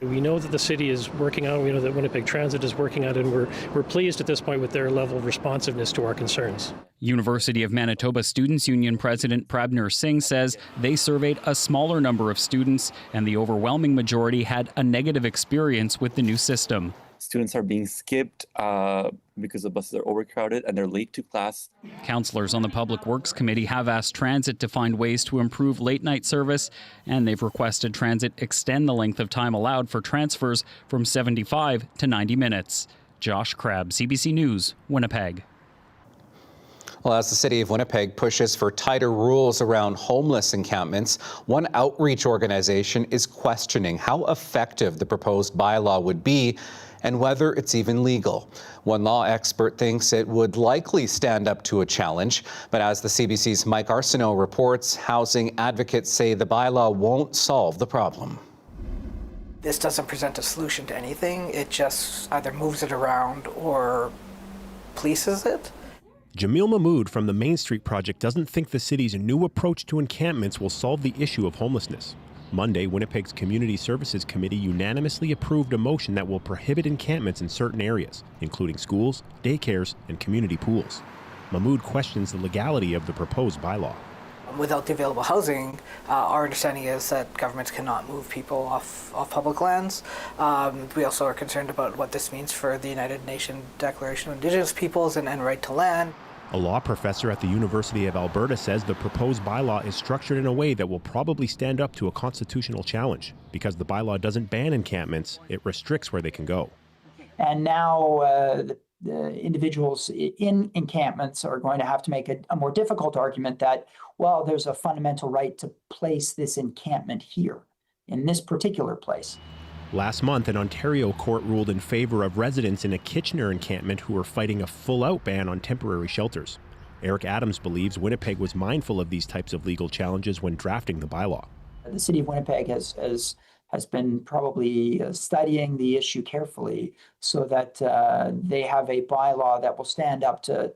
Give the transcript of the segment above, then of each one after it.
We know that the city is working on it, we know that Winnipeg Transit is working on it, and we're pleased at this point with their level of responsiveness to our concerns. University of Manitoba Students' Union President Prabhner Singh says they surveyed a smaller number of students, and the overwhelming majority had a negative experience with the new system. Students are being skipped because the buses are overcrowded and they're late to class. Councillors on the Public Works Committee have asked Transit to find ways to improve late-night service, and they've requested Transit extend the length of time allowed for transfers from 75 to 90 minutes. Josh Crabb, CBC News, Winnipeg. Well, as the City of Winnipeg pushes for tighter rules around homeless encampments, one outreach organization is questioning how effective the proposed bylaw would be and whether it's even legal. One law expert thinks it would likely stand up to a challenge, but as the CBC's Mike Arsenault reports, housing advocates say the bylaw won't solve the problem. This doesn't present a solution to anything. It just either moves it around or polices it. Jamil Mahmood from the Main Street Project doesn't think the city's new approach to encampments will solve the issue of homelessness. Monday, Winnipeg's Community Services Committee unanimously approved a motion that will prohibit encampments in certain areas, including schools, daycares, and community pools. Mahmood questions the legality of the proposed bylaw. Without the available housing, our understanding is that governments cannot move people off public lands. We also are concerned about what this means for the United Nations Declaration of Indigenous Peoples and right to land. A law professor at the University of Alberta says the proposed bylaw is structured in a way that will probably stand up to a constitutional challenge. Because the bylaw doesn't ban encampments, it restricts where they can go. And now the individuals in encampments are going to have to make a more difficult argument that, well, there's a fundamental right to place this encampment here, in this particular place. Last month, an Ontario court ruled in favor of residents in a Kitchener encampment who are fighting a full-out ban on temporary shelters. Eric Adams believes Winnipeg was mindful of these types of legal challenges when drafting the bylaw. The City of Winnipeg has been probably studying the issue carefully so that they have a bylaw that will stand up to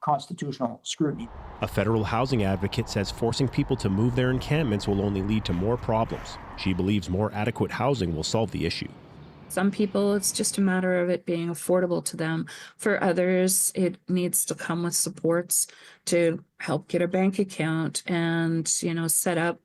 constitutional scrutiny. A federal housing advocate says forcing people to move their encampments will only lead to more problems. She believes more adequate housing will solve the issue. Some people, it's just a matter of it being affordable to them. For others, it needs to come with supports to help get a bank account and, set up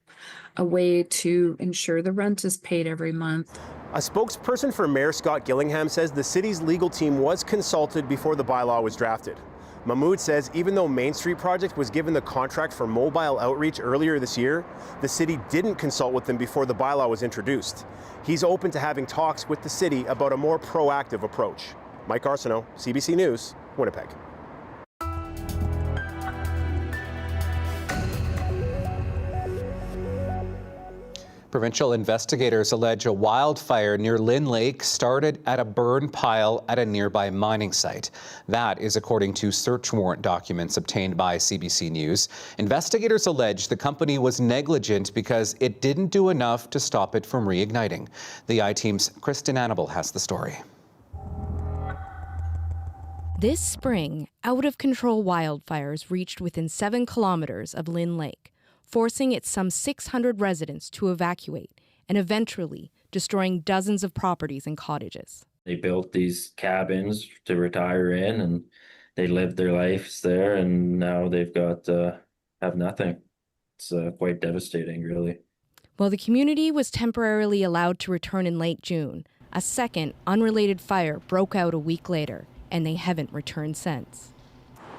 a way to ensure the rent is paid every month. A spokesperson for Mayor Scott Gillingham says the city's legal team was consulted before the bylaw was drafted. Mahmood says even though Main Street Project was given the contract for mobile outreach earlier this year, the city didn't consult with them before the bylaw was introduced. He's open to having talks with the city about a more proactive approach. Mike Arsenault, CBC News, Winnipeg. Provincial investigators allege a wildfire near Lynn Lake started at a burn pile at a nearby mining site. That is according to search warrant documents obtained by CBC News. Investigators allege the company was negligent because it didn't do enough to stop it from reigniting. The I-Team's Kristen Annabelle has the story. This spring, out-of-control wildfires reached within 7 kilometers of Lynn Lake, forcing its some 600 residents to evacuate and eventually destroying dozens of properties and cottages. They built these cabins to retire in and they lived their lives there, and now they've got have nothing. It's quite devastating, really. While the community was temporarily allowed to return in late June, a second unrelated fire broke out a week later, and they haven't returned since.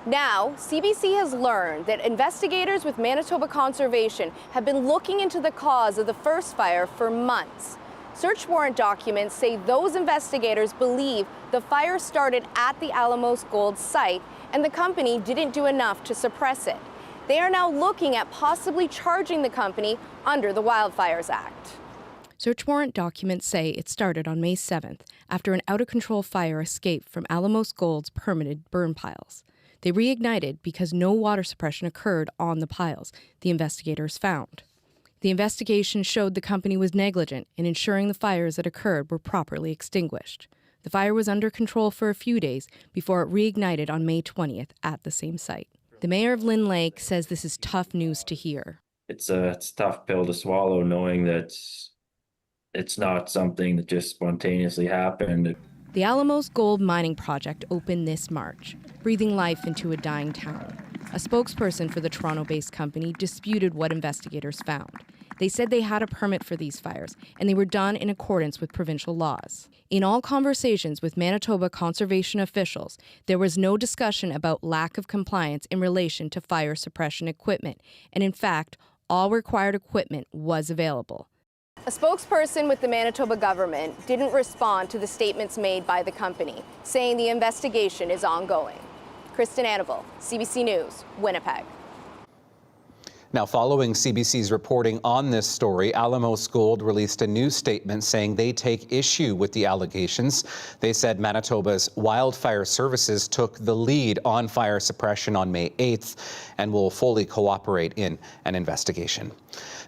Now, CBC has learned that investigators with Manitoba Conservation have been looking into the cause of the first fire for months. Search warrant documents say those investigators believe the fire started at the Alamos Gold site and the company didn't do enough to suppress it. They are now looking at possibly charging the company under the Wildfires Act. Search warrant documents say it started on May 7th after an out-of-control fire escaped from Alamos Gold's permitted burn piles. They reignited because no water suppression occurred on the piles, the investigators found. The investigation showed the company was negligent in ensuring the fires that occurred were properly extinguished. The fire was under control for a few days before it reignited on May 20th at the same site. The mayor of Lynn Lake says this is tough news to hear. It's a tough pill to swallow, knowing that it's not something that just spontaneously happened. The Alamos Gold Mining Project opened this March, breathing life into a dying town. A spokesperson for the Toronto-based company disputed what investigators found. They said they had a permit for these fires, and they were done in accordance with provincial laws. In all conversations with Manitoba conservation officials, there was no discussion about lack of compliance in relation to fire suppression equipment, and in fact, all required equipment was available. A spokesperson with the Manitoba government didn't respond to the statements made by the company, saying the investigation is ongoing. Kristen Annabelle, CBC News, Winnipeg. Now, following CBC's reporting on this story, Alamos Gold released a new statement saying they take issue with the allegations. They said Manitoba's Wildfire Services took the lead on fire suppression on May 8th and will fully cooperate in an investigation.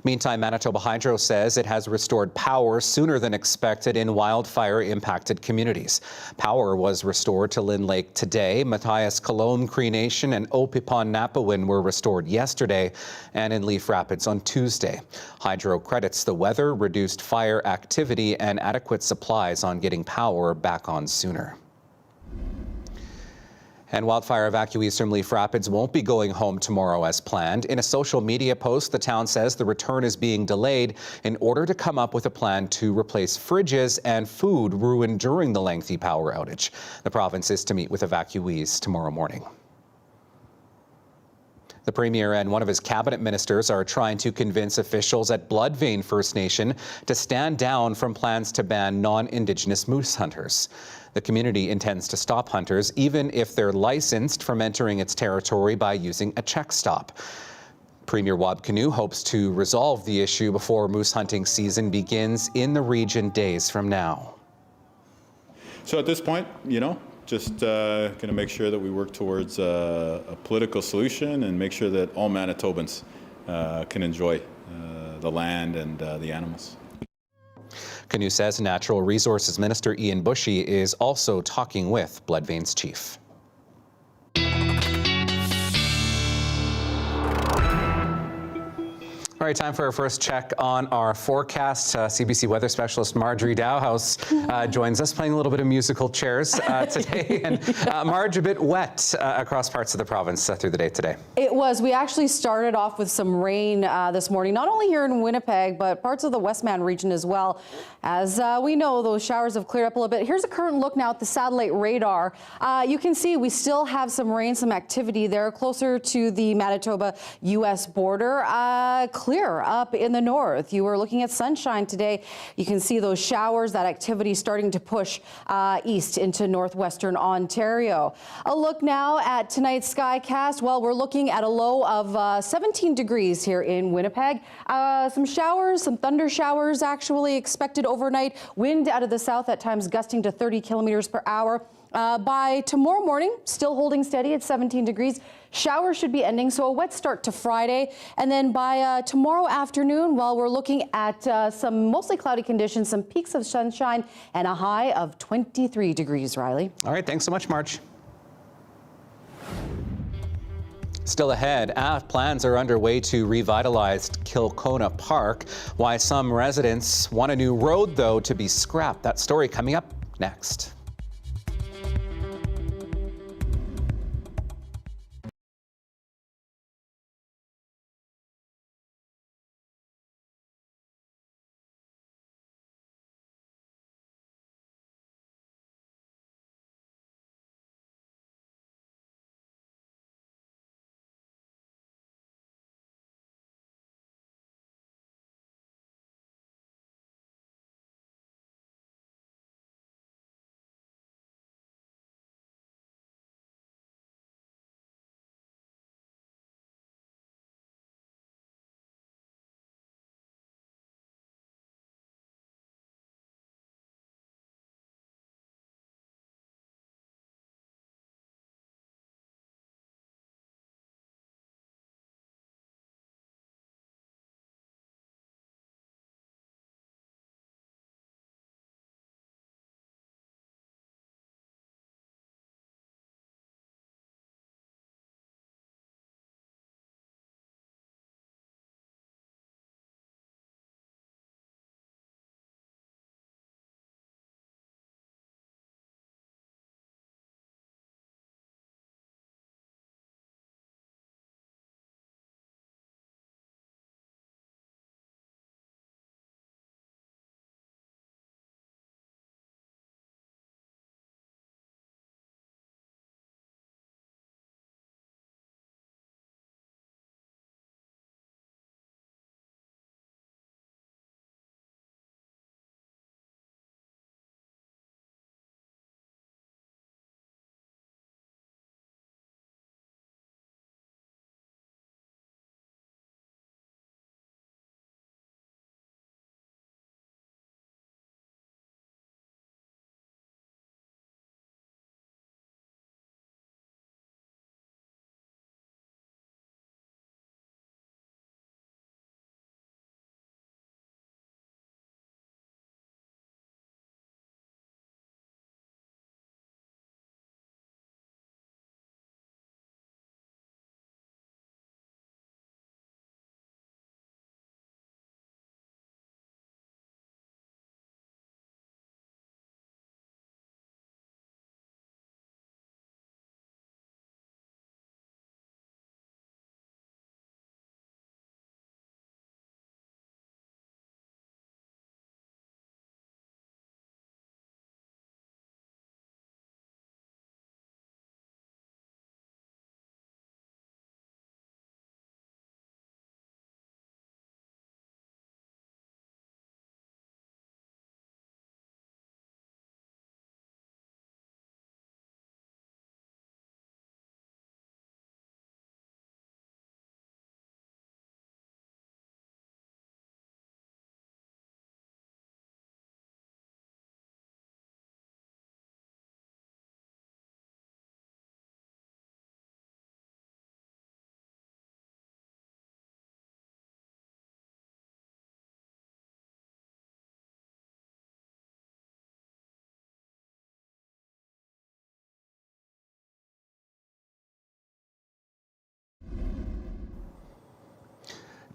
Meantime, Manitoba Hydro says it has restored power sooner than expected in wildfire-impacted communities. Power was restored to Lynn Lake today. Matthias Cologne, Cree Nation, and Opipon-Napawin were restored yesterday, and in Leaf Rapids on Tuesday. Hydro credits the weather, reduced fire activity, and adequate supplies on getting power back on sooner. And wildfire evacuees from Leaf Rapids won't be going home tomorrow as planned. In a social media post, the town says the return is being delayed in order to come up with a plan to replace fridges and food ruined during the lengthy power outage. The province is to meet with evacuees tomorrow morning. The Premier and one of his cabinet ministers are trying to convince officials at Bloodvein First Nation to stand down from plans to ban non-Indigenous moose hunters. The community intends to stop hunters even if they're licensed from entering its territory by using a check stop. Premier Wab Kinew hopes to resolve the issue before moose hunting season begins in the region days from now. So at this point, just going to make sure that we work towards a political solution and make sure that all Manitobans can enjoy the land and the animals. Kinew says Natural Resources Minister Ian Bushy is also talking with Bloodvein's chief. All right, time for our first check on our forecast. CBC weather specialist Marjorie Dowhouse joins us, playing a little bit of musical chairs today. And Marge, a bit wet across parts of the province through the day today. It was. We actually started off with some rain this morning, not only here in Winnipeg, but parts of the Westman region as well. As we know, those showers have cleared up a little bit. Here's a current look now at the satellite radar. You can see we still have some rain, some activity there closer to the Manitoba-U.S. border. Clear up in the north. You were looking at sunshine today. You can see those showers, that activity starting to push east into northwestern Ontario. A look now at tonight's skycast. Well, we're looking at a low of 17 degrees here in Winnipeg. Some showers, some thunder showers actually expected overnight. Wind out of the south at times gusting to 30 kilometers per hour. By tomorrow morning, still holding steady at 17 degrees. Showers should be ending, so a wet start to Friday. And then by tomorrow afternoon, well, we're looking at some mostly cloudy conditions, some peaks of sunshine, and a high of 23 degrees, Riley. All right, thanks so much, Marge. Still ahead, plans are underway to revitalize Kilkona Park. Why some residents want a new road, though, to be scrapped. That story coming up next.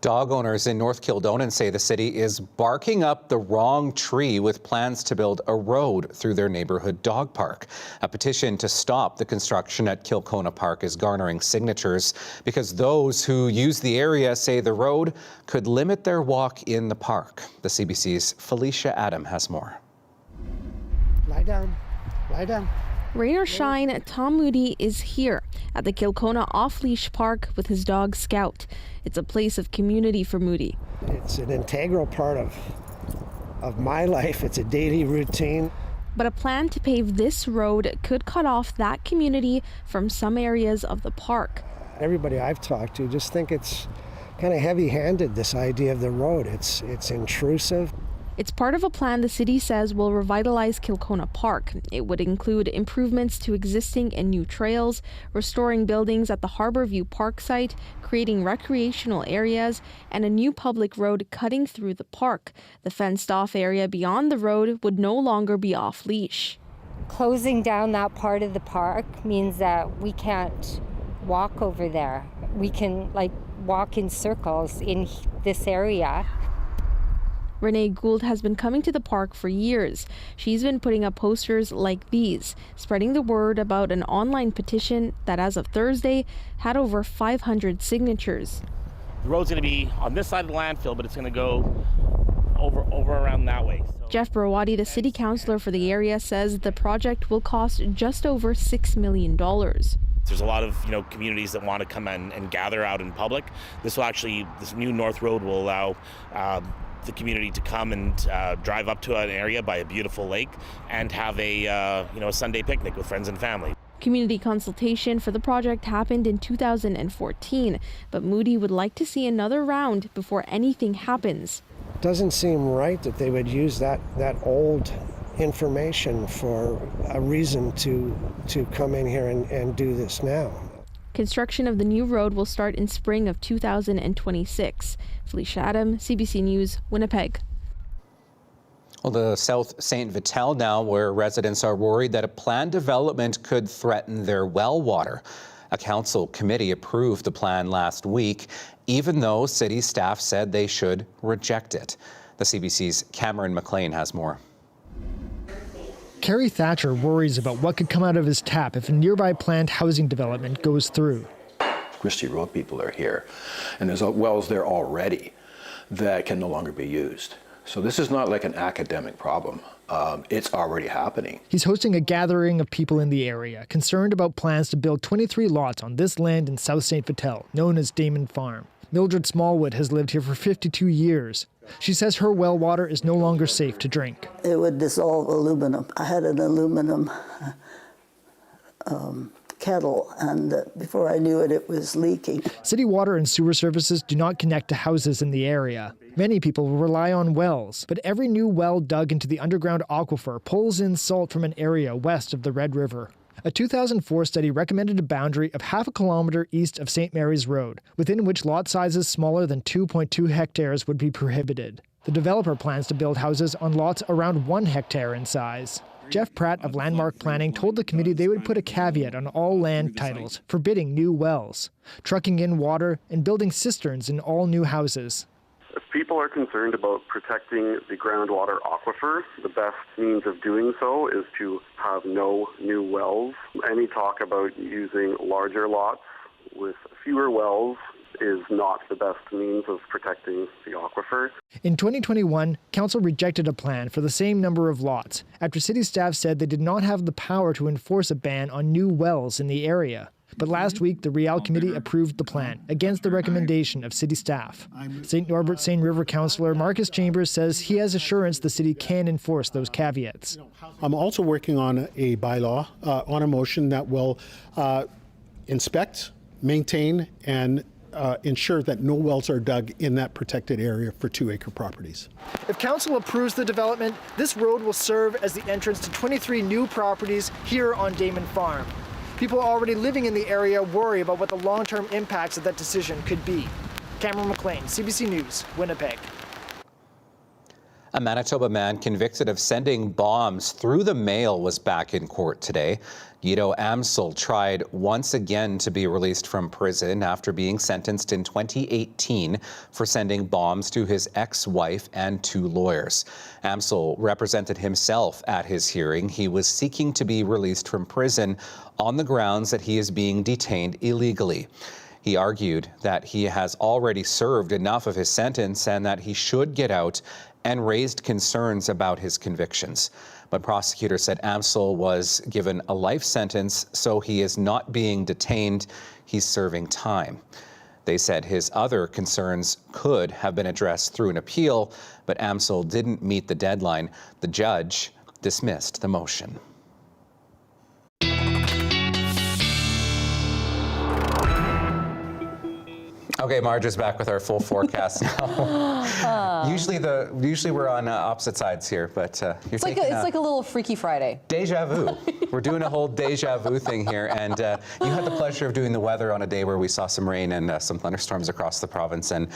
Dog owners in North Kildonan say the city is barking up the wrong tree with plans to build a road through their neighborhood dog park. A petition to stop the construction at Kilkona Park is garnering signatures because those who use the area say the road could limit their walk in the park. The CBC's Felicia Adam has more. Lie down. Lie down. Rain or shine, Tom Moody is here at the Kilkona off-leash park with his dog Scout. It's a place of community for Moody. It's an integral part of my life. It's a daily routine. But a plan to pave this road could cut off that community from some areas of the park. Everybody I've talked to just think it's kind of heavy-handed, this idea of the road. It's intrusive. It's part of a plan the city says will revitalize Kilkona Park. It would include improvements to existing and new trails, restoring buildings at the Harborview Park site, creating recreational areas, and a new public road cutting through the park. The fenced-off area beyond the road would no longer be off-leash. Closing down that part of the park means that we can't walk over there. We can walk in circles in this area. Renee Gould has been coming to the park for years. She's been putting up posters like these, spreading the word about an online petition that, as of Thursday, had over 500 signatures. The road's going to be on this side of the landfill, but it's going to go over around that way. Jeff Brawadi, the city councillor for the area, says the project will cost just over $6 million. There's a lot of communities that want to come and gather out in public. This new North Road will allow the community to come and drive up to an area by a beautiful lake and have a Sunday picnic with friends and family. Community consultation for the project happened in 2014, but Moody would like to see another round before anything happens. It doesn't seem right that they would use that old information for a reason to come in here and do this now. Construction of the new road will start in spring of 2026. Felicia Adam, CBC News, Winnipeg. Well, the South St. Vital now, where residents are worried that a planned development could threaten their well water. A council committee approved the plan last week, even though city staff said they should reject it. The CBC's Cameron McLean has more. Kerry Thatcher worries about what could come out of his tap if a nearby planned housing development goes through. Christie Road people are here, and there's wells there already that can no longer be used. So this is not like an academic problem. It's already happening. He's hosting a gathering of people in the area, concerned about plans to build 23 lots on this land in South St. Vital, known as Damon Farm. Mildred Smallwood has lived here for 52 years. She says her well water is no longer safe to drink. It would dissolve aluminum. I had an aluminum kettle, and before I knew it, it was leaking. City water and sewer services do not connect to houses in the area. Many people rely on wells, but every new well dug into the underground aquifer pulls in salt from an area west of the Red River. A 2004 study recommended a boundary of half a kilometre east of St. Mary's Road, within which lot sizes smaller than 2.2 hectares would be prohibited. The developer plans to build houses on lots around 1 hectare in size. Jeff Pratt of Landmark Planning told the committee they would put a caveat on all land titles, forbidding new wells, trucking in water, and building cisterns in all new houses. If people are concerned about protecting the groundwater aquifer, the best means of doing so is to have no new wells. Any talk about using larger lots with fewer wells is not the best means of protecting the aquifer. In 2021, council rejected a plan for the same number of lots after city staff said they did not have the power to enforce a ban on new wells in the area. But last week, the Rial Committee approved the plan, against the recommendation of city staff. St. Norbert Seine River councillor Marcus Chambers says he has assurance the city can enforce those caveats. I'm also working on a bylaw, on a motion that will inspect, maintain, and ensure that no wells are dug in that protected area for 2-acre properties. If council approves the development, this road will serve as the entrance to 23 new properties here on Damon Farm. People already living in the area worry about what the long-term impacts of that decision could be. Cameron McLean, CBC News, Winnipeg. A Manitoba man convicted of sending bombs through the mail was back in court today. Guido Amsel tried once again to be released from prison after being sentenced in 2018 for sending bombs to his ex-wife and 2 lawyers. Amsel represented himself at his hearing. He was seeking to be released from prison on the grounds that he is being detained illegally. He argued that he has already served enough of his sentence and that he should get out, and raised concerns about his convictions. But prosecutors said Amsel was given a life sentence, so he is not being detained. He's serving time. They said his other concerns could have been addressed through an appeal, but Amsel didn't meet the deadline. The judge dismissed the motion. Okay, Marge is back with our full forecast now. Usually we're on opposite sides here, but It's like a little Freaky Friday. Deja vu. We're doing a whole deja vu thing here, and you had the pleasure of doing the weather on a day where we saw some rain and some thunderstorms across the province. And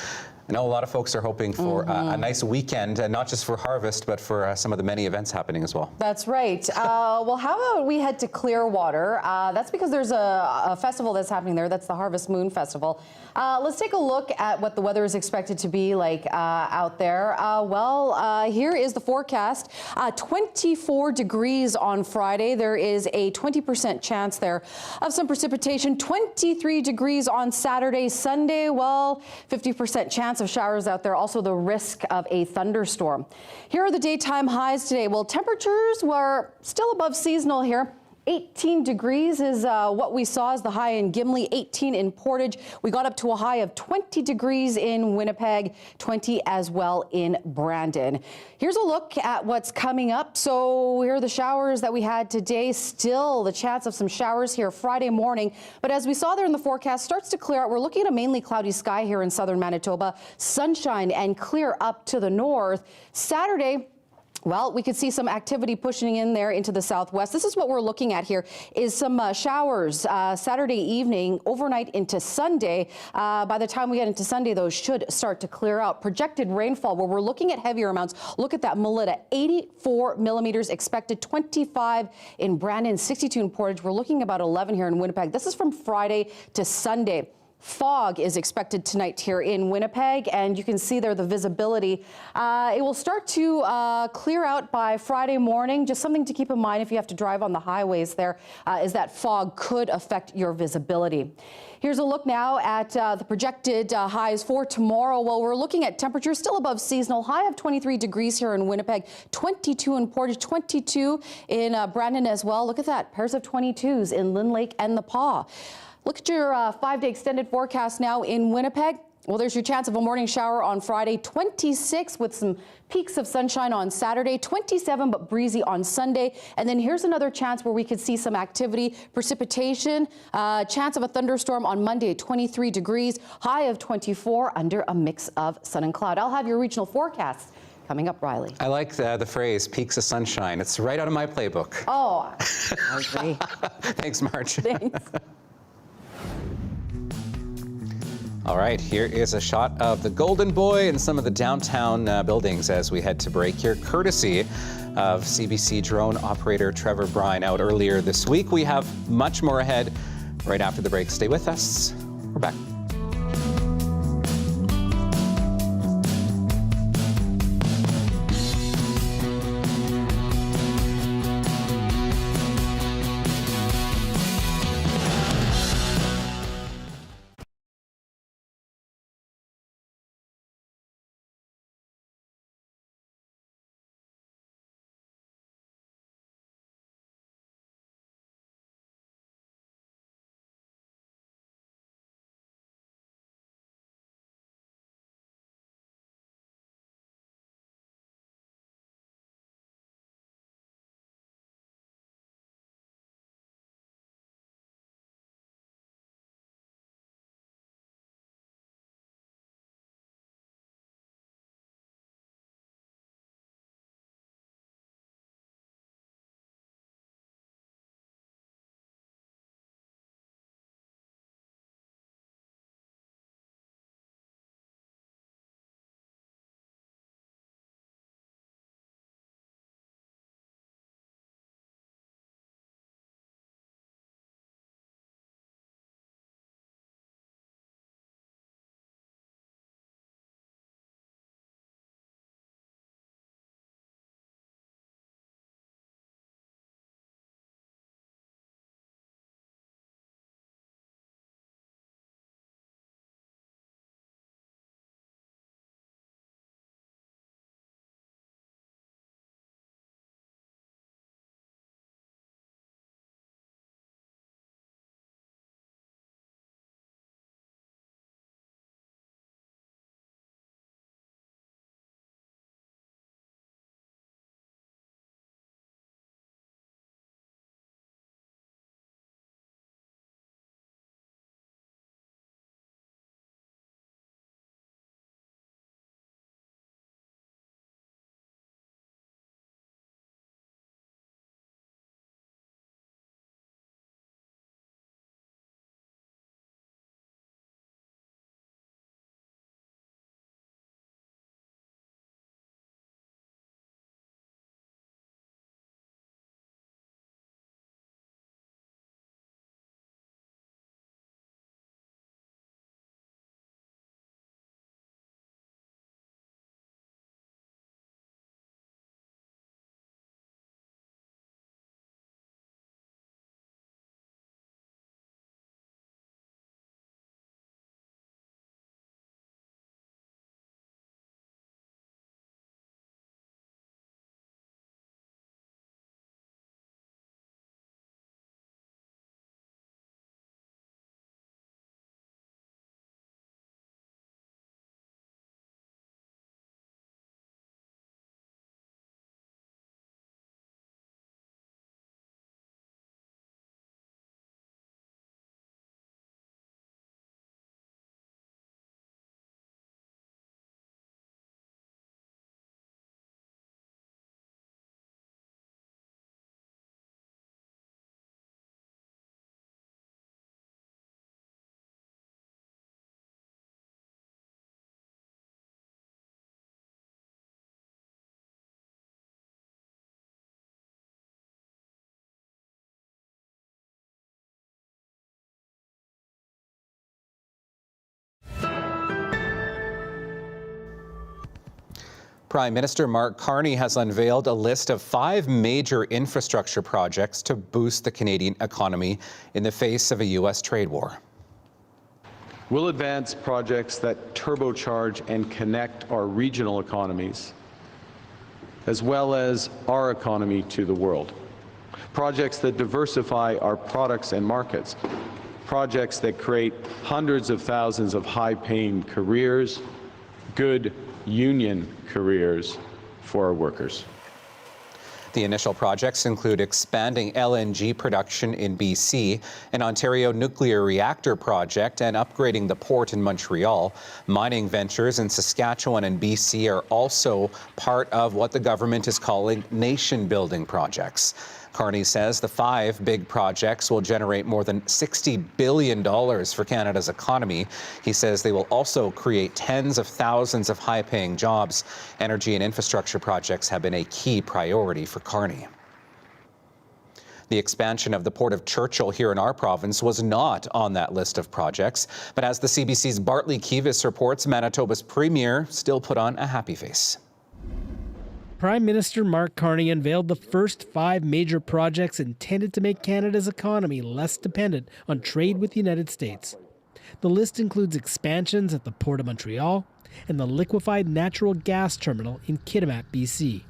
I know a lot of folks are hoping for a nice weekend, and not just for harvest, but for some of the many events happening as well. That's right. Well, how about we head to Clearwater? That's because there's a festival that's happening there. That's the Harvest Moon Festival. Let's take a look at what the weather is expected to be like out there. Here is the forecast. 24 degrees on Friday. There is a 20% chance there of some precipitation. 23 degrees on Saturday. Sunday, 50% chance of showers out there. Also the risk of a thunderstorm. Here are the daytime highs today. Well, temperatures were still above seasonal here. 18 degrees is what we saw as the high in Gimli, 18 in Portage. We got up to a high of 20 degrees in Winnipeg, 20 as well in Brandon. Here's a look at what's coming up. So here are the showers that we had today. Still the chance of some showers here Friday morning. But as we saw there in the forecast, starts to clear out. We're looking at a mainly cloudy sky here in southern Manitoba. Sunshine and clear up to the north. Saturday, well, we could see some activity pushing in there into the southwest. This is what we're looking at here, is some showers Saturday evening, overnight into Sunday. By the time we get into Sunday, those should start to clear out. Projected rainfall, where we're looking at heavier amounts. Look at that, Melita, 84 millimeters expected, 25 in Brandon, 62 in Portage. We're looking about 11 here in Winnipeg. This is from Friday to Sunday. Fog is expected tonight here in Winnipeg, and you can see there the visibility. It will start to clear out by Friday morning. Just something to keep in mind if you have to drive on the highways there, is that fog could affect your visibility. Here's a look now at the projected highs for tomorrow. Well, we're looking at temperatures still above seasonal, high of 23 degrees here in Winnipeg, 22 in Portage, 22 in Brandon as well. Look at that, pairs of 22s in Lynn Lake and the Paw. Look at your 5-day extended forecast now in Winnipeg. Well, there's your chance of a morning shower on Friday, 26 with some peaks of sunshine on Saturday, 27 but breezy on Sunday. And then here's another chance where we could see some activity, precipitation, chance of a thunderstorm on Monday, 23 degrees, high of 24 under a mix of sun and cloud. I'll have your regional forecast coming up, Riley. I like the phrase, peaks of sunshine. It's right out of my playbook. Oh, I agree. Thanks, Marge. Thanks. All right, here is a shot of the Golden Boy and some of the downtown buildings as we head to break here, courtesy of CBC drone operator Trevor Bryan out earlier this week. We have much more ahead right after the break. Stay with us. We're back. Prime Minister Mark Carney has unveiled a list of 5 major infrastructure projects to boost the Canadian economy in the face of a U.S. trade war. We'll advance projects that turbocharge and connect our regional economies, as well as our economy to the world. Projects that diversify our products and markets. Projects that create hundreds of thousands of high-paying careers, good union careers for our workers. The initial projects include expanding LNG production in BC, an Ontario nuclear reactor project, and upgrading the port in Montreal. Mining ventures in Saskatchewan and BC are also part of what the government is calling nation-building projects. Carney says the 5 big projects will generate more than $60 billion for Canada's economy. He says they will also create tens of thousands of high-paying jobs. Energy and infrastructure projects have been a key priority for Carney. The expansion of the Port of Churchill here in our province was not on that list of projects. But as the CBC's Bartley Kivas reports, Manitoba's Premier still put on a happy face. Prime Minister Mark Carney unveiled the first 5 major projects intended to make Canada's economy less dependent on trade with the United States. The list includes expansions at the Port of Montreal and the liquefied natural gas terminal in Kitimat, BC.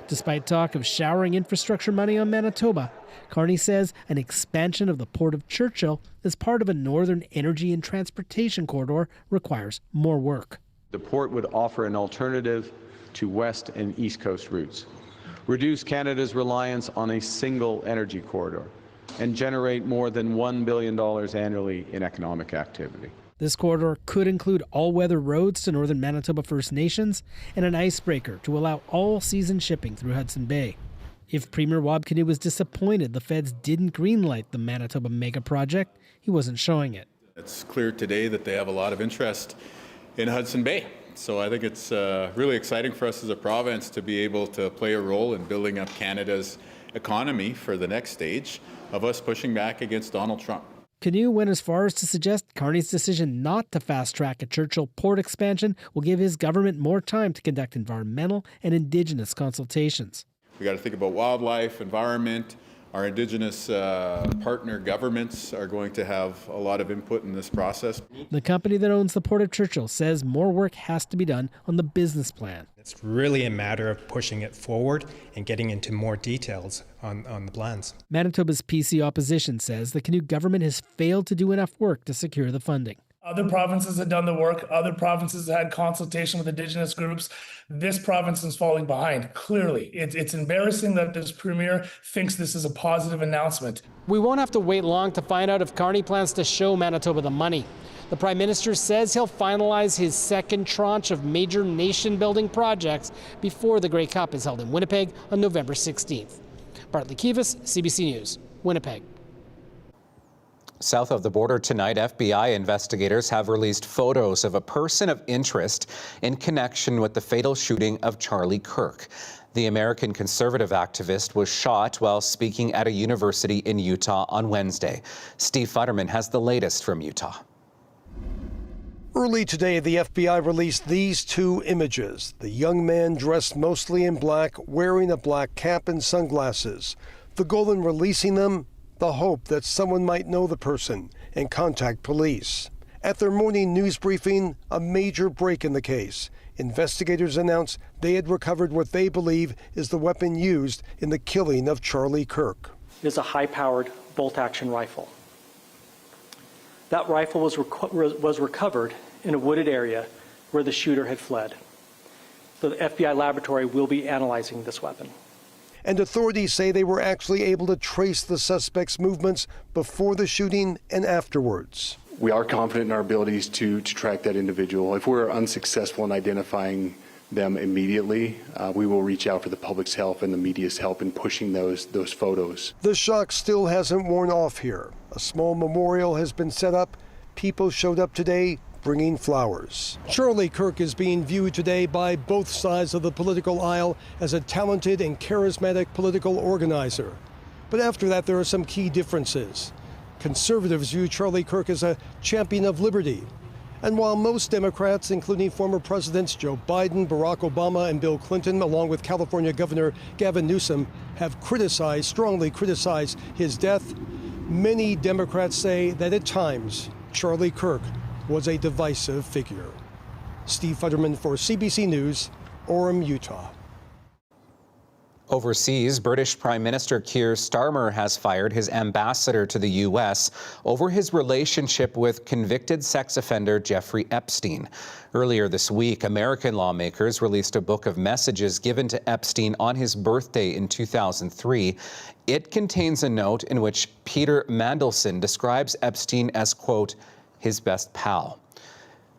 Despite talk of showering infrastructure money on Manitoba, Carney says an expansion of the Port of Churchill as part of a northern energy and transportation corridor requires more work. The port would offer an alternative to west and east coast routes, reduce Canada's reliance on a single energy corridor, and generate more than $1 billion annually in economic activity. This corridor could include all-weather roads to northern Manitoba First Nations and an icebreaker to allow all-season shipping through Hudson Bay. If Premier Wabkinew was disappointed the feds didn't greenlight the Manitoba mega project, he wasn't showing it. It's clear today that they have a lot of interest in Hudson Bay. So I think it's really exciting for us as a province to be able to play a role in building up Canada's economy for the next stage of us pushing back against Donald Trump. Kinew went as far as to suggest Carney's decision not to fast-track a Churchill port expansion will give his government more time to conduct environmental and Indigenous consultations. We got to think about wildlife, environment. Our Indigenous partner governments are going to have a lot of input in this process. The company that owns the Port of Churchill says more work has to be done on the business plan. It's really a matter of pushing it forward and getting into more details on the plans. Manitoba's PC opposition says the Kinew government has failed to do enough work to secure the funding. Other provinces had done the work. Other provinces had consultation with Indigenous groups. This province is falling behind. Clearly, it's embarrassing that this premier thinks this is a positive announcement. We won't have to wait long to find out if Carney plans to show Manitoba the money. The Prime Minister says he'll finalize his second tranche of major nation-building projects before the Grey Cup is held in Winnipeg on November 16th. Bartley Kivas, CBC News, Winnipeg. South of the border tonight, FBI investigators have released photos of a person of interest in connection with the fatal shooting of Charlie Kirk. The American conservative activist was shot while speaking at a university in Utah on Wednesday. Steve Futterman has the latest from Utah. Early today, the FBI released these 2 images. The young man dressed mostly in black, wearing a black cap and sunglasses. The goal in releasing them? The hope that someone might know the person and contact police. At their morning news briefing, a major break in the case. Investigators announced they had recovered what they believe is the weapon used in the killing of Charlie Kirk. It is a high-powered bolt-action rifle. That rifle was recovered in a wooded area where the shooter had fled. The FBI laboratory will be analyzing this weapon. And authorities say they were actually able to trace the suspect's movements before the shooting and afterwards. We are confident in our abilities to track that individual. If we're unsuccessful in identifying them immediately, we will reach out for the public's help and the media's help in pushing those photos. The shock still hasn't worn off here. A small memorial has been set up. People showed up today bringing flowers. Charlie Kirk is being viewed today by both sides of the political aisle as a talented and charismatic political organizer. But after that, there are some key differences. Conservatives view Charlie Kirk as a champion of liberty, And while most Democrats, including former Presidents Joe Biden, Barack Obama, and Bill Clinton, along with California Governor Gavin Newsom, have strongly criticized his death, many Democrats say that at times Charlie Kirk was a divisive figure. Steve Futterman for CBC News, Orem, Utah. Overseas, British Prime Minister Keir Starmer has fired his ambassador to the U.S. over his relationship with convicted sex offender Jeffrey Epstein. Earlier this week, American lawmakers released a book of messages given to Epstein on his birthday in 2003. It contains a note in which Peter Mandelson describes Epstein as, quote, his best pal.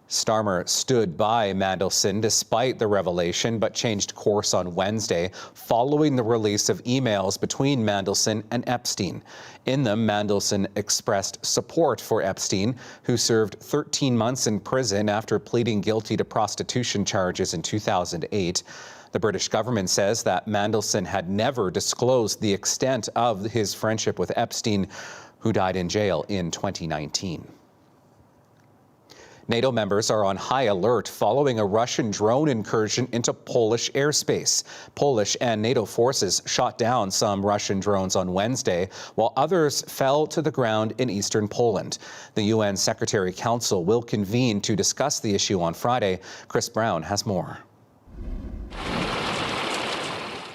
Starmer stood by Mandelson despite the revelation, but changed course on Wednesday following the release of emails between Mandelson and Epstein. In them, Mandelson expressed support for Epstein, who served 13 months in prison after pleading guilty to prostitution charges in 2008. The British government says that Mandelson had never disclosed the extent of his friendship with Epstein, who died in jail in 2019. NATO members are on high alert following a Russian drone incursion into Polish airspace. Polish and NATO forces shot down some Russian drones on Wednesday, while others fell to the ground in eastern Poland. The UN Secretary Council will convene to discuss the issue on Friday. Chris Brown has more.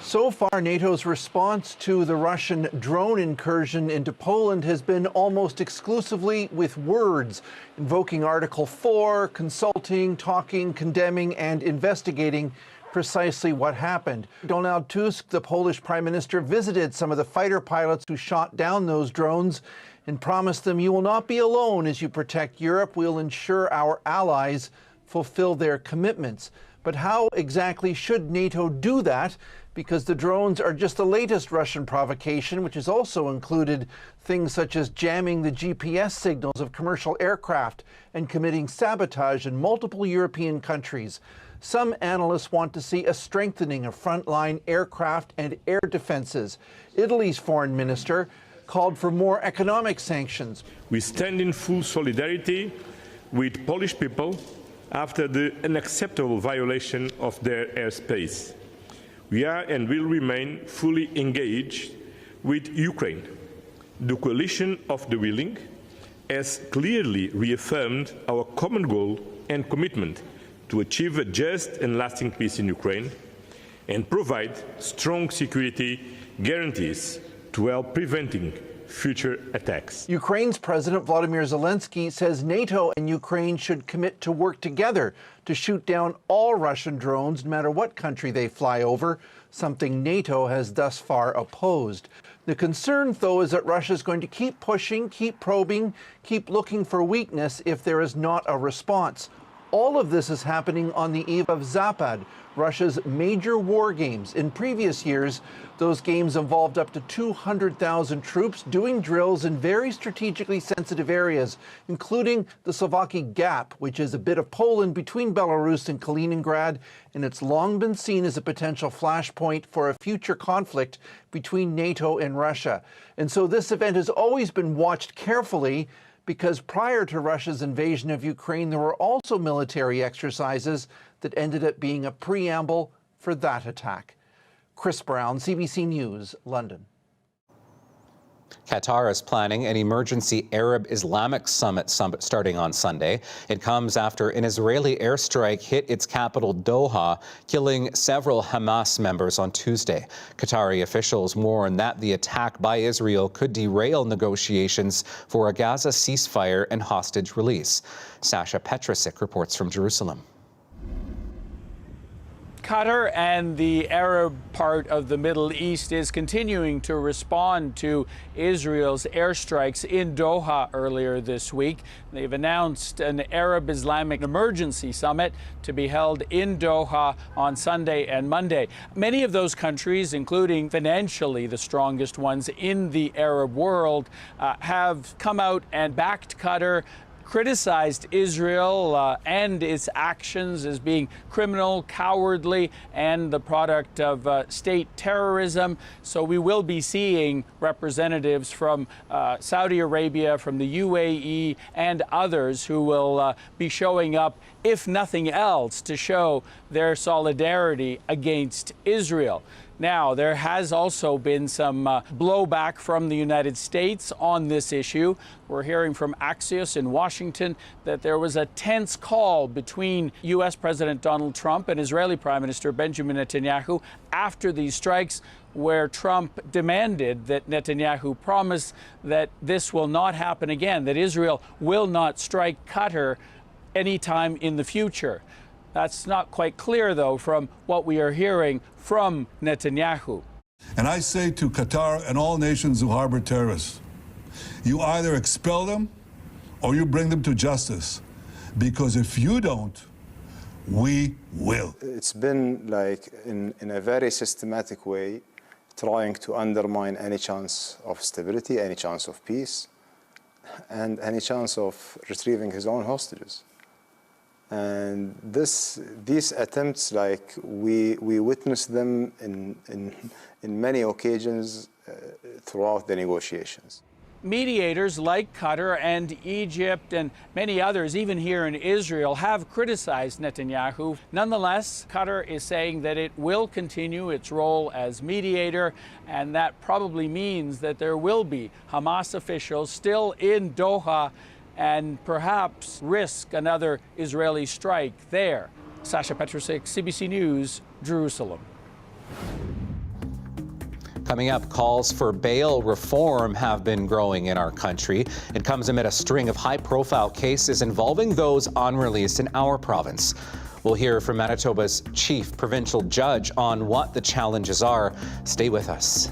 So far, NATO's response to the Russian drone incursion into Poland has been almost exclusively with words, invoking Article 4, consulting, talking, condemning, and investigating precisely what happened. Donald Tusk, the Polish Prime Minister, visited some of the fighter pilots who shot down those drones and promised them, "You will not be alone as you protect Europe. We'll ensure our allies fulfill their commitments." But how exactly should NATO do that? Because the drones are just the latest Russian provocation, which has also included things such as jamming the GPS signals of commercial aircraft and committing sabotage in multiple European countries. Some analysts want to see a strengthening of frontline aircraft and air defenses. Italy's foreign minister called for more economic sanctions. We stand in full solidarity with Polish people after the unacceptable violation of their airspace. We are and will remain fully engaged with Ukraine. The coalition of the willing has clearly reaffirmed our common goal and commitment to achieve a just and lasting peace in Ukraine and provide strong security guarantees to help preventing future attacks. Ukraine's President Volodymyr Zelensky says NATO and Ukraine should commit to work together to shoot down all Russian drones, no matter what country they fly over, something NATO has thus far opposed. The concern, though, is that Russia is going to keep pushing, keep probing, keep looking for weakness if there is not a response. All of this is happening on the eve of Zapad, Russia's major war games. In previous years, those games involved up to 200,000 troops doing drills in very strategically sensitive areas, including the Slovakia Gap, which is a bit of Poland between Belarus and Kaliningrad, and it's long been seen as a potential flashpoint for a future conflict between NATO and Russia. And so this event has always been watched carefully, because prior to Russia's invasion of Ukraine, there were also military exercises that ended up being a preamble for that attack. Chris Brown, CBC News, London. Qatar is planning an emergency Arab Islamic summit starting on Sunday. It comes after an Israeli airstrike hit its capital Doha, killing several Hamas members on Tuesday. Qatari officials warn that the attack by Israel could derail negotiations for a Gaza ceasefire and hostage release. Sasha Petrusik reports from Jerusalem. Qatar and the Arab part of the Middle East is continuing to respond to Israel's airstrikes in Doha earlier this week. They've announced an Arab Islamic emergency summit to be held in Doha on Sunday and Monday. Many of those countries, including financially the strongest ones in the Arab world, have come out and backed Qatar criticized Israel and its actions as being criminal, cowardly, and the product of state terrorism. So we will be seeing representatives from Saudi Arabia, from the UAE, and others who will be showing up, if nothing else, to show their solidarity against Israel. Now, there has also been some blowback from the United States on this issue. We're hearing from Axios in Washington that there was a tense call between U.S. President Donald Trump and Israeli Prime Minister Benjamin Netanyahu after these strikes, where Trump demanded that Netanyahu promise that this will not happen again, that Israel will not strike Qatar anytime in the future. That's not quite clear, though, from what we are hearing from Netanyahu. And I say to Qatar and all nations who harbor terrorists, you either expel them or you bring them to justice. Because if you don't, we will. It's been like in a very systematic way, trying to undermine any chance of stability, any chance of peace, and any chance of retrieving his own hostages. And these attempts, like we witnessed them in many occasions throughout the negotiations. Mediators like Qatar and Egypt and many others, even here in Israel, have criticized Netanyahu. Nonetheless, Qatar is saying that it will continue its role as mediator, and that probably means that there will be Hamas officials still in Doha and perhaps risk another Israeli strike there. Sasha Petrusik, CBC News, Jerusalem. Coming up, calls for bail reform have been growing in our country. It comes amid a string of high-profile cases involving those on release in our province. We'll hear from Manitoba's chief provincial judge on what the challenges are. Stay with us.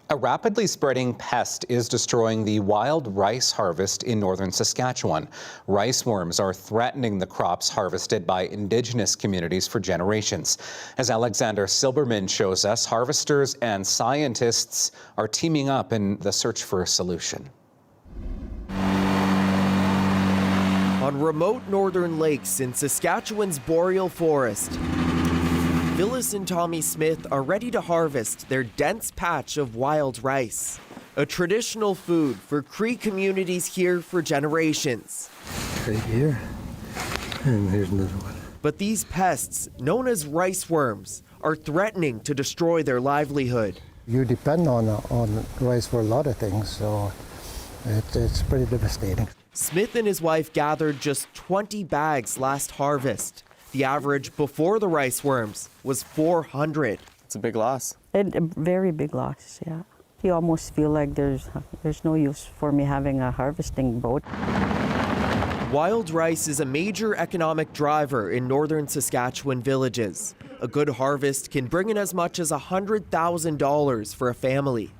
A rapidly spreading pest is destroying the wild rice harvest in northern Saskatchewan. Rice worms are threatening the crops harvested by Indigenous communities for generations. As Alexander Silberman shows us, harvesters and scientists are teaming up in the search for a solution. On remote northern lakes in Saskatchewan's boreal forest, Phyllis and Tommy Smith are ready to harvest their dense patch of wild rice, a traditional food for Cree communities here for generations. Right here, and here's another one. But these pests, known as rice worms, are threatening to destroy their livelihood. You depend on rice for a lot of things, so it's pretty devastating. Smith and his wife gathered just 20 bags last harvest. The average before the rice worms was 400. It's a big loss. A very big loss, yeah. You almost feel like there's no use for me having a harvesting boat. Wild rice is a major economic driver in northern Saskatchewan villages. A good harvest can bring in as much as $100,000 for a family.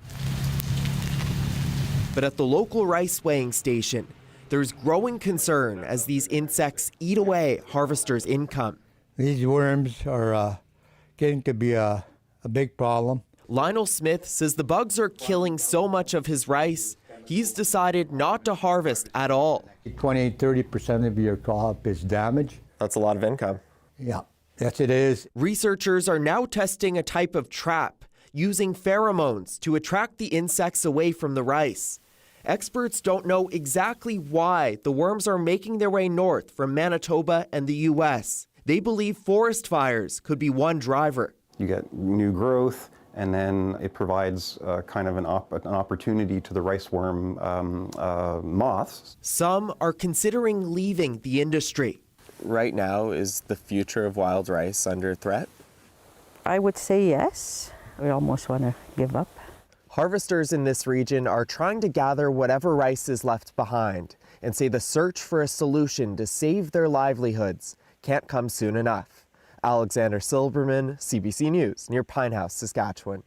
But at the local rice weighing station, there's growing concern as these insects eat away harvesters' income. These worms are getting to be a big problem. Lionel Smith says the bugs are killing so much of his rice, he's decided not to harvest at all. 20-30% of your crop is damaged. That's a lot of income. Yeah, yes it is. Researchers are now testing a type of trap using pheromones to attract the insects away from the rice. Experts don't know exactly why the worms are making their way north from Manitoba and the U.S. They believe forest fires could be one driver. You get new growth, and then it provides kind of an opportunity to the rice worm moths. Some are considering leaving the industry. Right now, is the future of wild rice under threat? I would say yes. We almost want to give up. Harvesters in this region are trying to gather whatever rice is left behind and say the search for a solution to save their livelihoods can't come soon enough. Alexander Silberman, CBC News, near Pinehouse, Saskatchewan.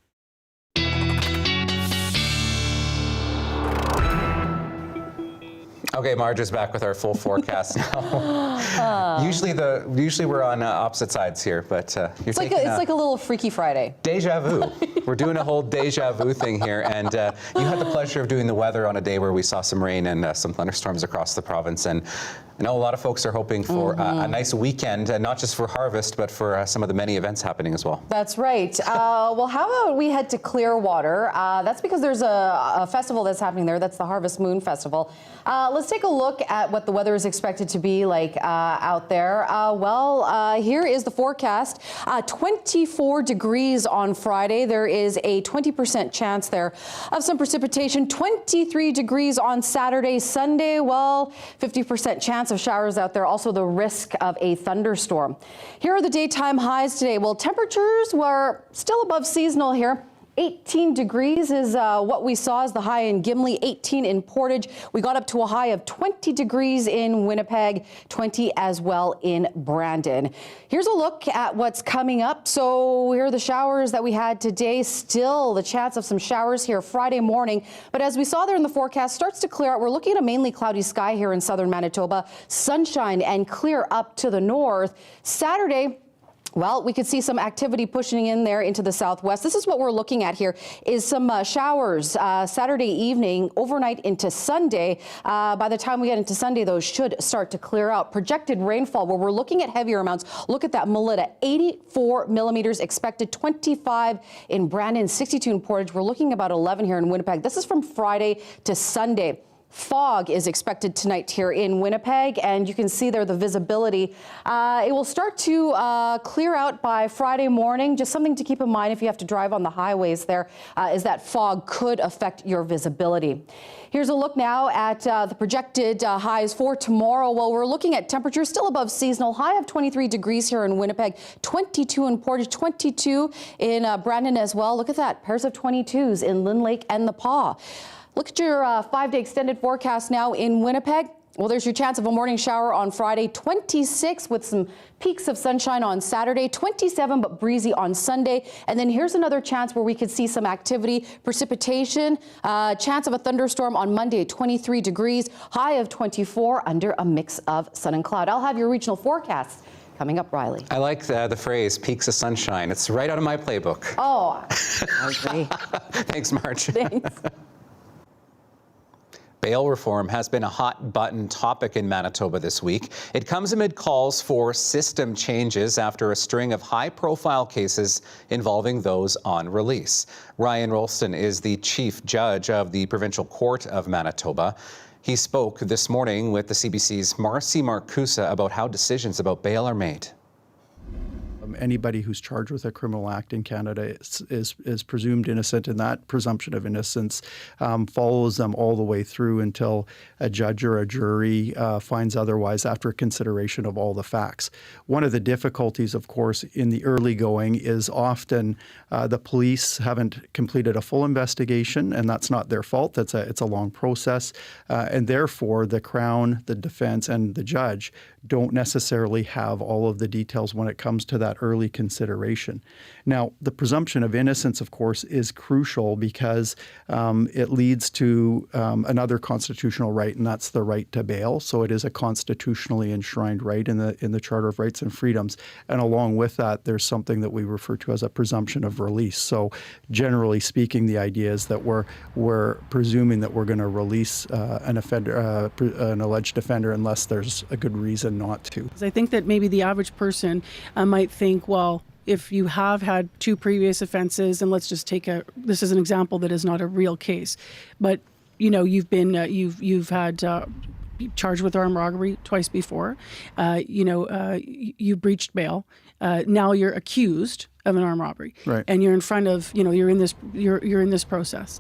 Okay, Marge is back with our full forecast now. Usually we're on opposite sides here, but it's like a little Freaky Friday. Deja vu. We're doing a whole deja vu thing here, and you had the pleasure of doing the weather on a day where we saw some rain and some thunderstorms across the province. And I know a lot of folks are hoping for a nice weekend, and not just for harvest, but for some of the many events happening as well. That's right. Well, how about we head to Clearwater? That's because there's a festival that's happening there. That's the Harvest Moon Festival. Let's take a look at what the weather is expected to be like out there. Here is the forecast. 24 degrees on Friday. There is a 20% chance there of some precipitation. 23 degrees on Saturday. Sunday, 50% chance of showers out there. Also the risk of a thunderstorm. Here are the daytime highs today. Well, temperatures were still above seasonal here. 18 degrees is what we saw as the high in Gimli, 18 in Portage. We got up to a high of 20 degrees in Winnipeg, 20 as well in Brandon. Here's a look at what's coming up. So here are the showers that we had today. Still the chance of some showers here Friday morning. But as we saw there in the forecast, starts to clear out. We're looking at a mainly cloudy sky here in southern Manitoba. Sunshine and clear up to the north. Saturday, well, we could see some activity pushing in there into the southwest. This is what we're looking at here, is some showers Saturday evening, overnight into Sunday. By the time we get into Sunday, those should start to clear out. Projected rainfall, where we're looking at heavier amounts. Look at that, Melita, 84 millimeters expected, 25 in Brandon, 62 in Portage. We're looking about 11 here in Winnipeg. This is from Friday to Sunday. Fog is expected tonight here in Winnipeg, and you can see there the visibility. It will start to clear out by Friday morning. Just something to keep in mind if you have to drive on the highways there, is that fog could affect your visibility. Here's a look now at the projected highs for tomorrow. Well, we're looking at temperatures still above seasonal, high of 23 degrees here in Winnipeg, 22 in Portage, 22 in Brandon as well. Look at that, pairs of 22s in Lynn Lake and the Paw. Look at your 5-day extended forecast now in Winnipeg. Well, there's your chance of a morning shower on Friday, 26 with some peaks of sunshine on Saturday, 27 but breezy on Sunday. And then here's another chance where we could see some activity, precipitation, chance of a thunderstorm on Monday at 23 degrees, high of 24 under a mix of sun and cloud. I'll have your regional forecasts coming up, Riley. I like the phrase, peaks of sunshine. It's right out of my playbook. Oh, I agree. Thanks, Marge. Thanks. Bail reform has been a hot-button topic in Manitoba this week. It comes amid calls for system changes after a string of high-profile cases involving those on release. Ryan Rolston is the chief judge of the Provincial Court of Manitoba. He spoke this morning with the CBC's Marcy Marcusa about how decisions about bail are made. Anybody who's charged with a criminal act in Canada is presumed innocent, and that presumption of innocence follows them all the way through until a judge or a jury finds otherwise after consideration of all the facts. One of the difficulties, of course, in the early going is often the police haven't completed a full investigation, and that's not their fault. It's a long process, and therefore the Crown, the defense, and the judge don't necessarily have all of the details when it comes to that early consideration. Now, the presumption of innocence, of course, is crucial because it leads to another constitutional right, and that's the right to bail. So it is a constitutionally enshrined right in the Charter of Rights and Freedoms. And along with that, there's something that we refer to as a presumption of release. So generally speaking, the idea is that we're presuming that we're going to release an offender, an alleged offender, unless there's a good reason not to. I think that maybe the average person might think, well, if you have had 2 previous offenses, and let's just take this is an example that is not a real case, but you've been you've had charged with armed robbery twice before, you breached bail, now you're accused of an armed robbery, right? And you're in front of you're in this process.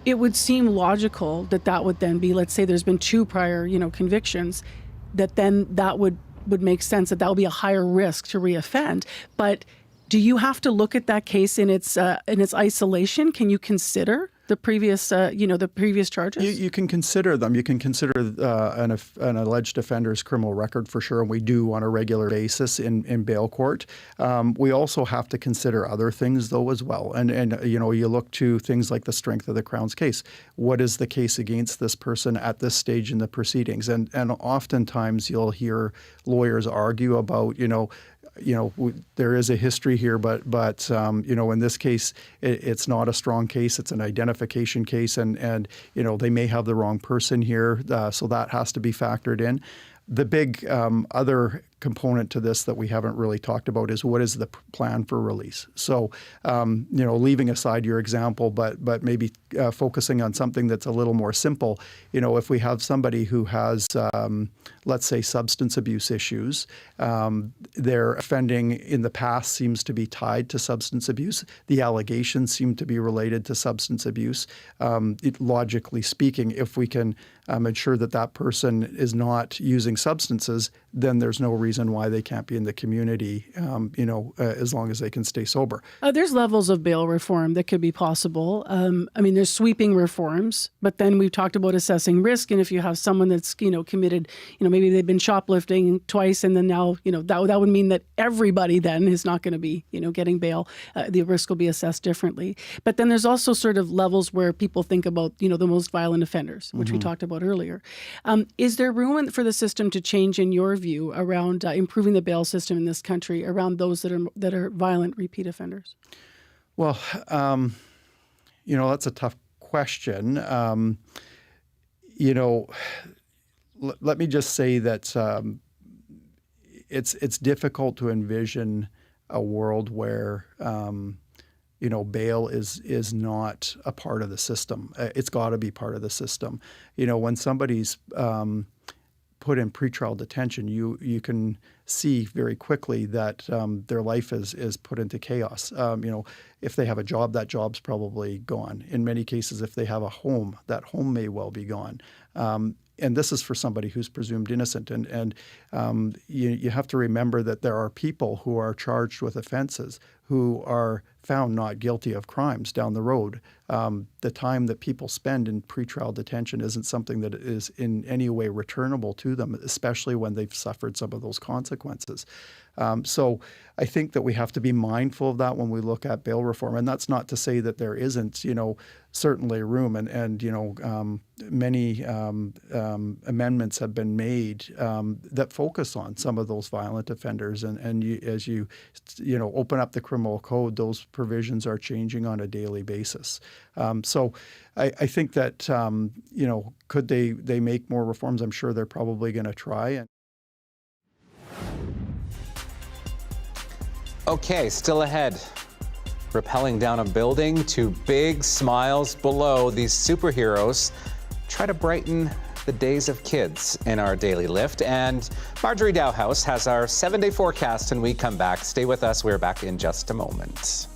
It would seem logical that would then be, let's say there's been 2 prior, convictions, that would make sense that would be a higher risk to reoffend. But do you have to look at that case in its isolation? Can you consider the previous, the previous charges? You can consider them. You can consider an alleged offender's criminal record for sure, and we do on a regular basis in bail court. We also have to consider other things though as well, and you look to things like the strength of the Crown's case. What is the case against this person at this stage in the proceedings? And oftentimes you'll hear lawyers argue about there is a history here, but in this case, it's not a strong case. It's an identification case, and they may have the wrong person here, so that has to be factored in. The big other component to this that we haven't really talked about is what is the plan for release. So, leaving aside your example, but maybe focusing on something that's a little more simple. If we have somebody who has, let's say, substance abuse issues, their offending in the past seems to be tied to substance abuse. The allegations seem to be related to substance abuse. Logically speaking, if we can ensure that person is not using substances, then there's no reason why they can't be in the community, as long as they can stay sober. There's levels of bail reform that could be possible. There's sweeping reforms, but then we've talked about assessing risk. And if you have someone that's, committed, maybe they've been shoplifting twice, and then now, that would mean that everybody then is not going to be, getting bail. The risk will be assessed differently. But then there's also sort of levels where people think about, the most violent offenders, which we talked about earlier. Is there room for the system to change, in your view, around improving the bail system in this country around those that are violent repeat offenders? Well, that's a tough question. Let me just say that it's difficult to envision a world where bail is not a part of the system. It's got to be part of the system. When somebody's put in pretrial detention, you can see very quickly that their life is put into chaos. If they have a job, that job's probably gone. In many cases, if they have a home, that home may well be gone. and this is for somebody who's presumed innocent. You have to remember that there are people who are charged with offenses who are found not guilty of crimes down the road. The time that people spend in pretrial detention isn't something that is in any way returnable to them, especially when they've suffered some of those consequences. So I think that we have to be mindful of that when we look at bail reform. And that's not to say that there isn't, certainly room and many amendments have been made that focus on some of those violent offenders. As you open up the criminal code, those provisions are changing on a daily basis. So I think that, could they make more reforms? I'm sure they're probably going to try. Okay, still ahead. Rappelling down a building to big smiles below, these superheroes try to brighten the days of kids in our daily lift. And Marjorie Dowhouse has our 7-day forecast, and we come back. Stay with us. We're back in just a moment.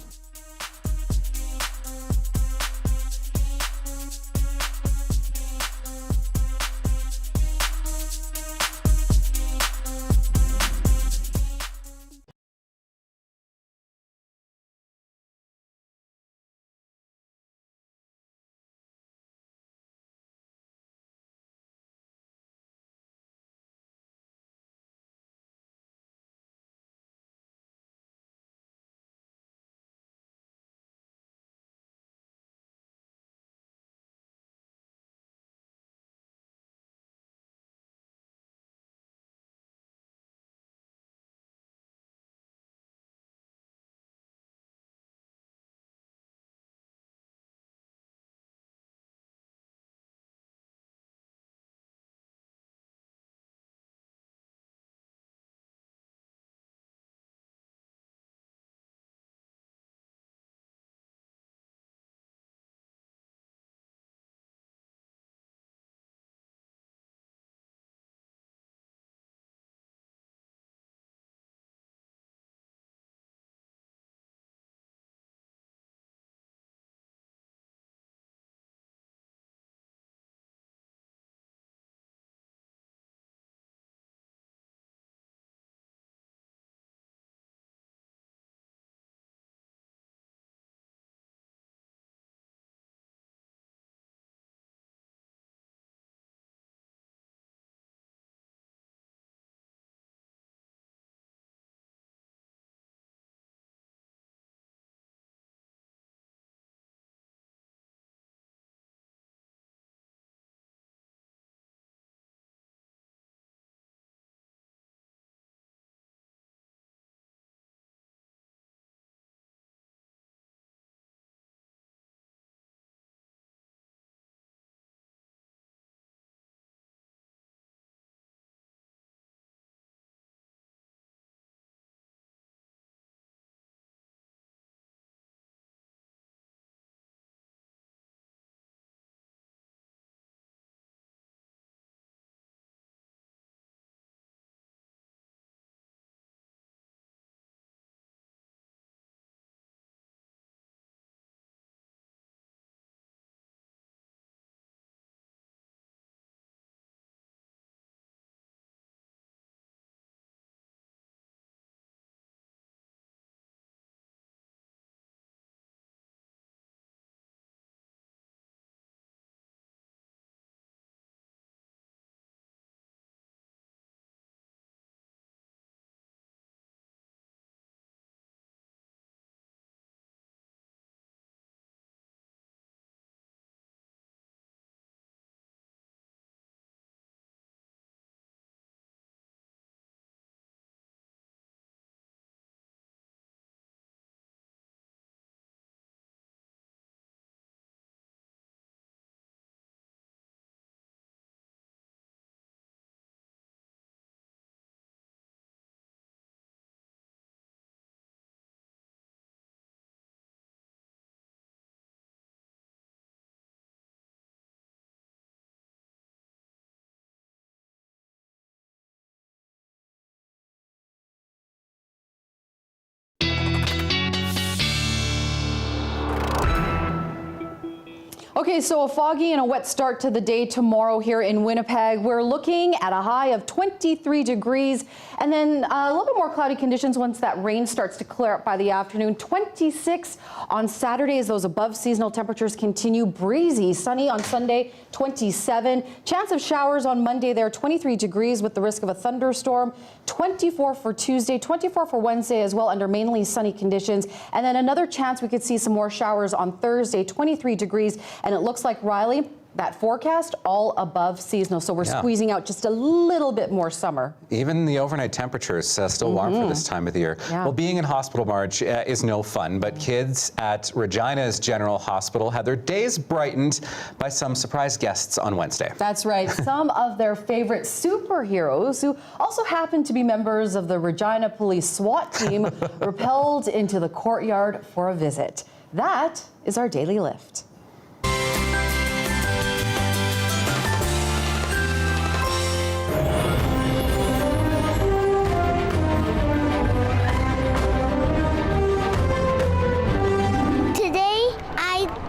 Okay, so a foggy and a wet start to the day tomorrow here in Winnipeg. We're looking at a high of 23 degrees and then a little bit more cloudy conditions once that rain starts to clear up by the afternoon. 26 on Saturday as those above seasonal temperatures continue. Breezy, sunny on Sunday, 27. Chance of showers on Monday there, 23 degrees with the risk of a thunderstorm. 24 for Tuesday, 24 for Wednesday as well under mainly sunny conditions. And then another chance we could see some more showers on Thursday, 23 degrees. And it looks like, Riley, that forecast all above seasonal. So we're squeezing out just a little bit more summer. Even the overnight temperatures still warm for this time of the year. Yeah. Well, being in hospital, Marge, is no fun, but kids at Regina's General Hospital had their days brightened by some surprise guests on Wednesday. That's right. Some of their favorite superheroes, who also happen to be members of the Regina Police SWAT team, rappelled into the courtyard for a visit. That is our Daily Lift.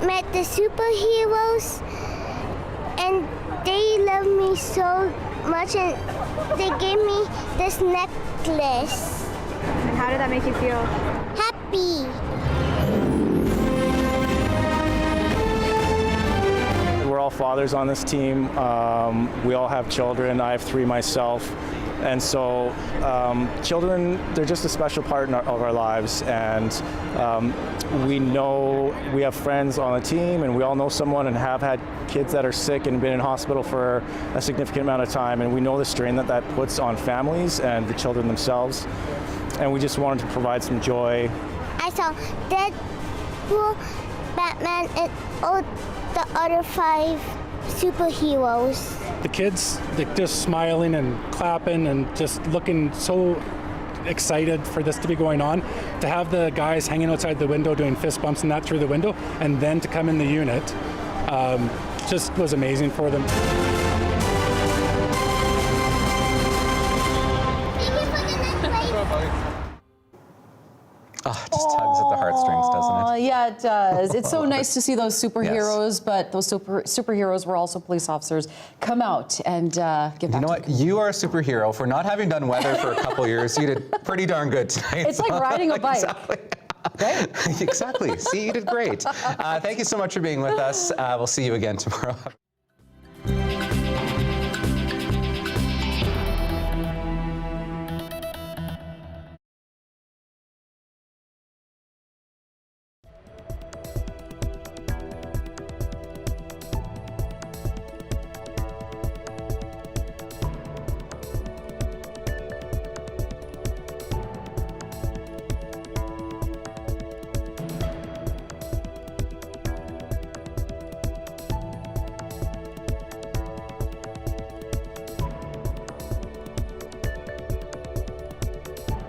Met the superheroes and they love me so much and they gave me this necklace. And how did that make you feel? Happy. We're all fathers on this team. We all have children. I have 3 myself. And so children, they're just a special part of our lives. And we know we have friends on the team and we all know someone and have had kids that are sick and been in hospital for a significant amount of time. And we know the strain that that puts on families and the children themselves. And we just wanted to provide some joy. I saw Deadpool, Batman, and all the other 5 superheroes. The kids, they're just smiling and clapping and just looking so excited for this to be going on. To have the guys hanging outside the window doing fist bumps and that through the window, and then to come in the unit, just was amazing for them. Oh, it just tugs at the heartstrings, doesn't it? Yeah, it does. It's so nice to see those superheroes, but those superheroes were also police officers. Come out and get back. You know what? You are a superhero for not having done weather for a couple years. You did pretty darn good tonight. It's like riding a bike. Exactly. Right? Exactly. See, you did great. Thank you so much for being with us. We'll see you again tomorrow.